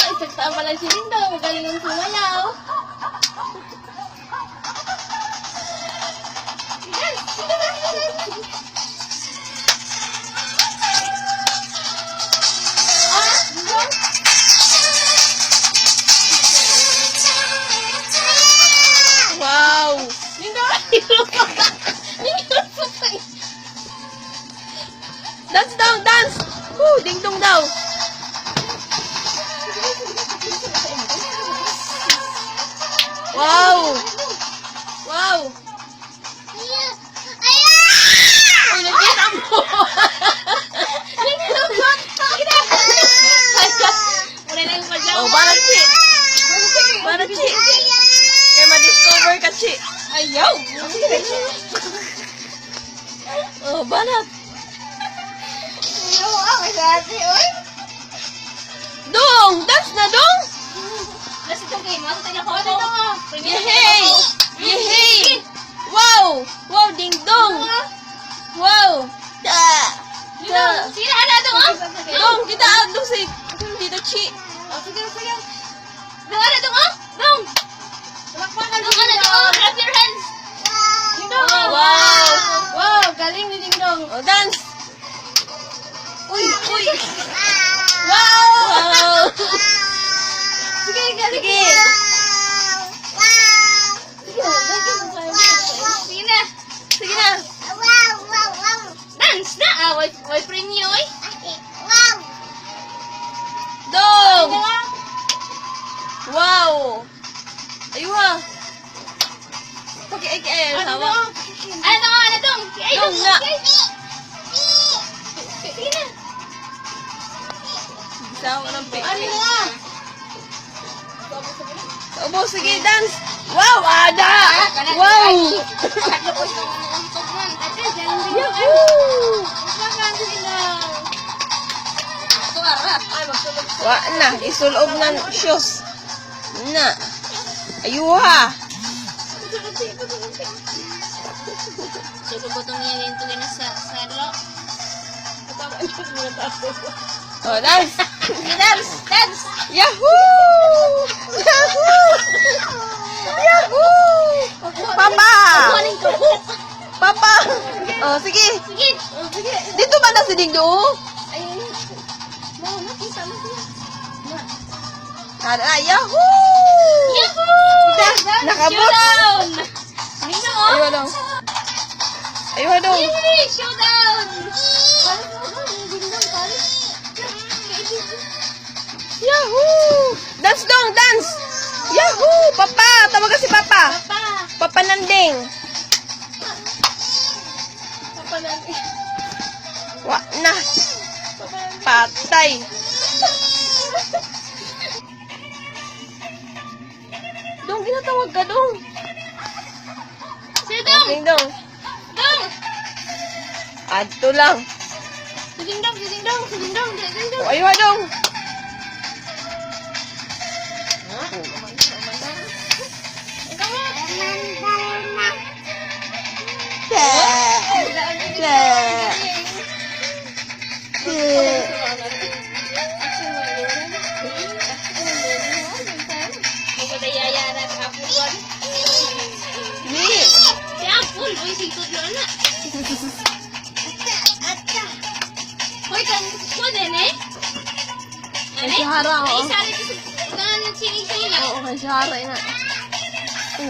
Isagtaan pala si Lindo. Magaling yung sumayaw. Wow! Lindo! Dance daw, dance! Woo! Ding-dong daw! Wow! Wow! Uy, nakita mo! Wala na yung pajama. Oh, banat si! Banat si! Kaya ma-discover ka si! Ayaw! Oh, banat! Ayaw ako sa ate, oy! Dong! Dance na, dong! Nasa itong game, ako tayo ko. Ano nga? Yehey! Yehey! Wow! Wow, ding-dong! Wow! Ta! Ta! Sige na, ano doon? Dong, kita dong si Tito Chi. Sige, sige. Doon, ano doon? Doon! Doon, ano doon? Clap your hands! Dingdong! Wow! Wow! Galing ni Dingdong! Oh, dance! Uy! Uy! Wow! Sige, galing! Sige! Sige na! Sige na! Dance na! Ah, may premyo eh! Dong! Wow! Ayuha! Paki-ay-ay, sama. Ano doon? Ano doon? Ay, Dong na! Sige na! Sama ko ng pick. Ano na? Ubo, sige, dance! Wow! Ada! Wow! Yahoo! Wa na, isulob ng shoes. Na. Ayuha! Sulo ko itong yan yung sa lo. Oh, dance! Sige, dance! Dance! Yahoo! Yahoo! Yahoo! Papa! Papa! Oh, sige. Sige! Sige! Dito ba na si Dingdo? Ayun. Wow, nakita mo siya. Kada, yahoo! Yahoo! Nakabot! Showdown! Dingdong, oh! Ayuha dong. Ayuha dong. Yay! Showdown! Yahoo! Dance dong, dance! Yahoo! Papa! Tawagan si Papa! Papa! Papa Nanding! Papa lang. Wa na! Patay! Dong, ginatawag ka dong! Sige, Dong! Ding dong! Dong! Adto lang! Si Dingdong! Si Dingdong! Si Dingdong! Si Dingdong! Oh, ayuha dong! Ni! Uy, sikot na anak. Hoy, kan ko din eh. Ay, si Hara, oh. Ay, sari ko sa sinig sa'yo na. Oo, kasi haray na.